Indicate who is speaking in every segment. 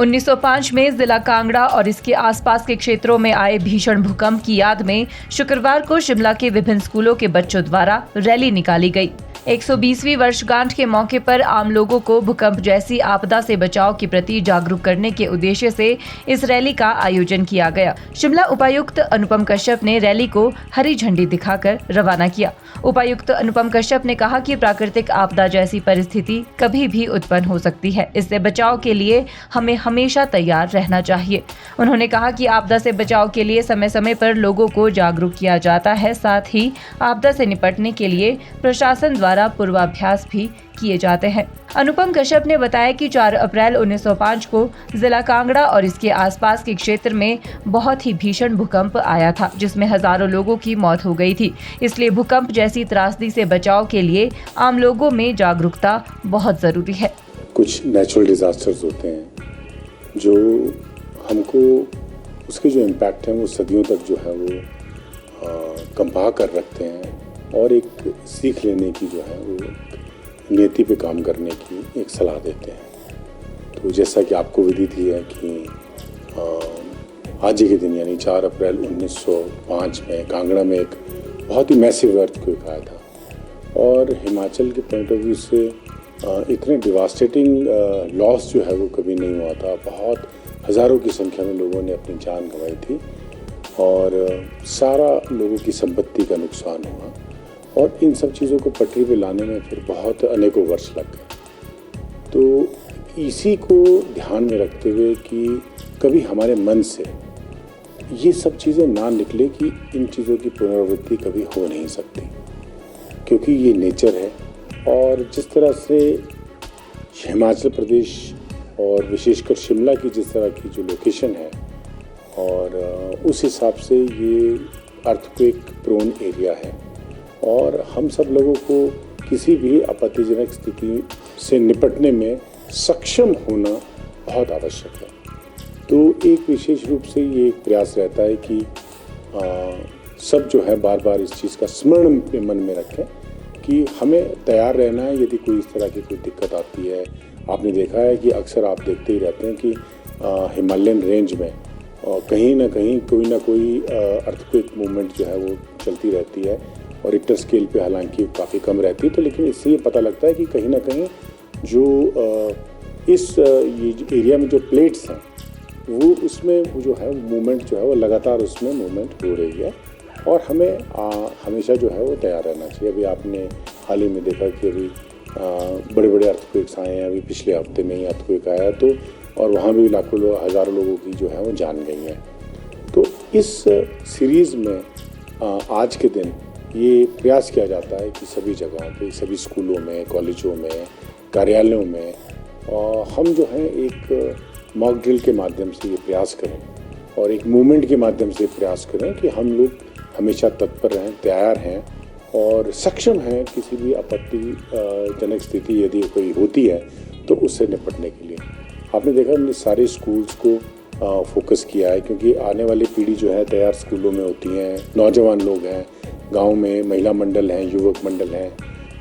Speaker 1: 1905 में जिला कांगड़ा और इसके आसपास के क्षेत्रों में आए भीषण भूकंप की याद में शुक्रवार को शिमला के विभिन्न स्कूलों के बच्चों द्वारा रैली निकाली गई। 120वीं वर्षगांठ के मौके पर आम लोगों को भूकंप जैसी आपदा से बचाव के प्रति जागरूक करने के उद्देश्य से इस रैली का आयोजन किया गया। शिमला उपायुक्त अनुपम कश्यप ने रैली को हरी झंडी दिखाकर रवाना किया। उपायुक्त अनुपम कश्यप ने कहा कि प्राकृतिक आपदा जैसी परिस्थिति कभी भी उत्पन्न हो सकती है, इससे बचाव के लिए हमें हमेशा तैयार रहना चाहिए। उन्होंने कहा कि आपदा से बचाव के लिए समय समय पर लोगों को जागरूक किया जाता है, साथ ही आपदा से निपटने के लिए प्रशासन द्वारा पूर्वाभ्यास भी किए जाते हैं। अनुपम कश्यप ने बताया कि 4 अप्रैल 1905 को जिला कांगड़ा और इसके आसपास के क्षेत्र में बहुत ही भीषण भूकंप आया था, जिसमें हजारों लोगों की मौत हो गई थी। इसलिए भूकंप जैसी त्रासदी से बचाव के लिए आम लोगों में जागरूकता बहुत जरूरी है।
Speaker 2: कुछ नेचुरल डिजास्टर्स होते हैं जो हमको उसके जो इम्पैक्ट हैं वो सदियों तक जो है वो कंपा कर रखते हैं और एक सीख लेने की जो है वो नीति पे काम करने की एक सलाह देते हैं। तो जैसा कि आपको विदित ही है कि आज ही के दिन यानी 4 अप्रैल 1905 में कांगड़ा में एक बहुत ही मैसिव अर्थक्वेक आया था और हिमाचल के पॉइंट ऑफ व्यू से इतने डिवास्टेटिंग लॉस जो है वो कभी नहीं हुआ था। बहुत हज़ारों की संख्या में लोगों ने अपनी जान गंवाई थी और सारा लोगों की संपत्ति का नुकसान हुआ और इन सब चीज़ों को पटरी पे लाने में फिर बहुत अनेकों वर्ष लग गए। तो इसी को ध्यान में रखते हुए कि कभी हमारे मन से ये सब चीज़ें ना निकले कि इन चीज़ों की पुनरावृत्ति कभी हो नहीं सकती, क्योंकि ये नेचर है। और जिस तरह से हिमाचल प्रदेश और विशेषकर शिमला की जिस तरह की जो लोकेशन है और उस हिसाब से ये अर्थक्वेक प्रोन एरिया है और हम सब लोगों को किसी भी आपत्तिजनक स्थिति से निपटने में सक्षम होना बहुत आवश्यक है। तो एक विशेष रूप से ये एक प्रयास रहता है कि सब जो है बार बार इस चीज़ का स्मरण अपने मन में रखें कि हमें तैयार रहना है यदि कोई इस तरह की कोई दिक्कत आती है। आपने देखा है कि अक्सर आप देखते ही रहते हैं कि हिमालयन रेंज में कहीं ना कहीं कोई अर्थक्वेक मूवमेंट जो है वो चलती रहती है और रिक्टर स्केल पे हालांकि काफ़ी कम रहती है। तो लेकिन इससे ये पता लगता है कि कहीं ना कहीं जो इस ये एरिया में जो प्लेट्स हैं वो उसमें वो जो है मूवमेंट जो है वो लगातार उसमें मूवमेंट हो रही है और हमें हमेशा जो है वो तैयार रहना चाहिए। अभी आपने हाल ही में देखा कि अभी बड़े बड़े अर्थक्वेक्स आए हैं। अभी पिछले हफ्ते में ही अर्थक्वेक आया तो और वहाँ भी लाखों हज़ारों लोगों की जो है वो जान गई है। तो इस सीरीज़ में आज के दिन ये प्रयास किया जाता है कि सभी जगहों पे, सभी स्कूलों में, कॉलेजों में, कार्यालयों में हम जो है एक मॉक ड्रिल के माध्यम से ये प्रयास करें और एक मूवमेंट के माध्यम से प्रयास करें कि हम लोग हमेशा तत्पर रहें, तैयार हैं और सक्षम हैं किसी भी आपत्तिजनक स्थिति यदि कोई होती है तो उससे निपटने के लिए। आपने देखा हमने सारे स्कूल्स को फोकस किया है क्योंकि आने वाली पीढ़ी जो है तैयार स्कूलों में होती हैं, नौजवान लोग हैं, गांव में महिला मंडल हैं, युवक मंडल हैं,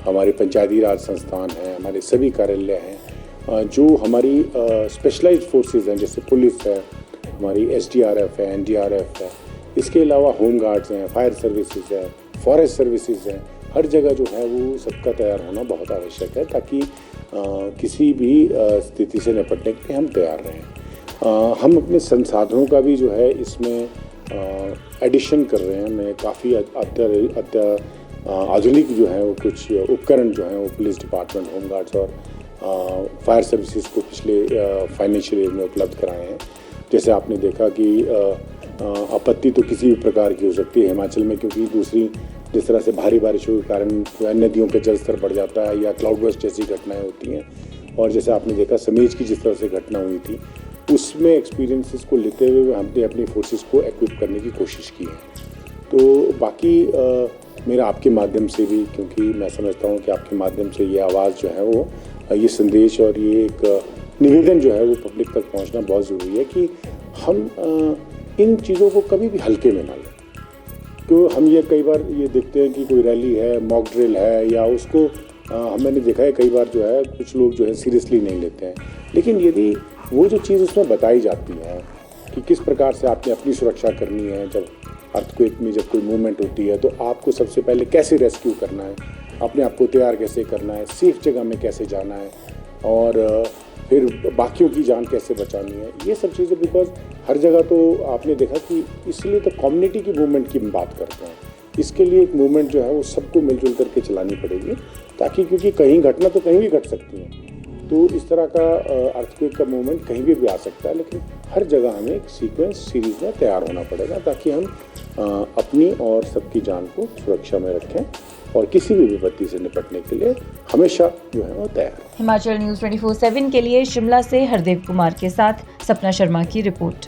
Speaker 2: हमारे पंचायती राज संस्थान हैं, हमारे सभी कार्यालय हैं, जो हमारी स्पेशलाइज्ड फोर्सेस हैं जैसे पुलिस है, हमारी SDRF है, NDRF है, इसके अलावा होम गार्ड्स हैं, फायर सर्विसेज है, फॉरेस्ट सर्विसेज हैं। हर जगह जो है वो सबका तैयार होना बहुत आवश्यक है ताकि किसी भी स्थिति से निपटने के लिए हम तैयार रहें। हम अपने संसाधनों का भी जो है इसमें एडिशन कर रहे हैं। मैं काफ़ी आधुनिक जो है वो कुछ उपकरण जो हैं वो पुलिस डिपार्टमेंट, होम गार्ड्स और फायर सर्विसेज को पिछले फाइनेंशियल ईयर में उपलब्ध कराए हैं। जैसे आपने देखा कि आपत्ति तो किसी भी प्रकार की हो सकती है हिमाचल में, क्योंकि दूसरी जिस तरह से भारी बारिशों के कारण जो है नदियों का जल स्तर बढ़ जाता है या क्लाउड बर्स्ट जैसी घटनाएं होती हैं और जैसे आपने देखा समेज की जिस तरह से घटना हुई थी उसमें एक्सपीरियंसेस को लेते हुए हमने अपनी फोर्सेस को इक्विप करने की कोशिश की है। तो बाकी मेरा आपके माध्यम से भी, क्योंकि मैं समझता हूँ कि आपके माध्यम से ये आवाज़ जो है वो ये संदेश और ये एक निवेदन जो है वो पब्लिक तक पहुँचना बहुत ज़रूरी है कि हम इन चीज़ों को कभी भी हल्के में ना लें। तो हम ये कई बार ये देखते हैं कि कोई रैली है, मॉक ड्रिल है या उसको मैंने देखा है कई बार जो है कुछ लोग जो है सीरियसली नहीं लेते हैं। लेकिन यदि वो जो चीज़ उसमें बताई जाती है कि किस प्रकार से आपने अपनी सुरक्षा करनी है, जब अर्थक्वेक में जब कोई मूवमेंट होती है तो आपको सबसे पहले कैसे रेस्क्यू करना है, अपने आप को तैयार कैसे करना है, सेफ जगह में कैसे जाना है और फिर बाकियों की जान कैसे बचानी है, ये सब चीज़ें। बिकॉज हर जगह तो आपने देखा कि इसलिए तो कम्युनिटी की मूवमेंट की बात करते हैं। इसके लिए एक मूवमेंट जो है वो सबको मिलजुल करके चलानी पड़ेगी, ताकि क्योंकि कहीं घटना तो कहीं भी घट सकती है, तो इस तरह का अर्थक्वेक का मूवमेंट कहीं भी आ सकता है। लेकिन हर जगह हमें एक सीक्वेंस सीरीज में तैयार होना पड़ेगा, ताकि हम अपनी और सबकी जान को सुरक्षा में रखें और किसी भी विपत्ति से निपटने के लिए हमेशा जो है वो तैयार।
Speaker 1: हिमाचल न्यूज़ 24/7 के लिए शिमला से हरदेव कुमार के साथ सपना शर्मा की रिपोर्ट।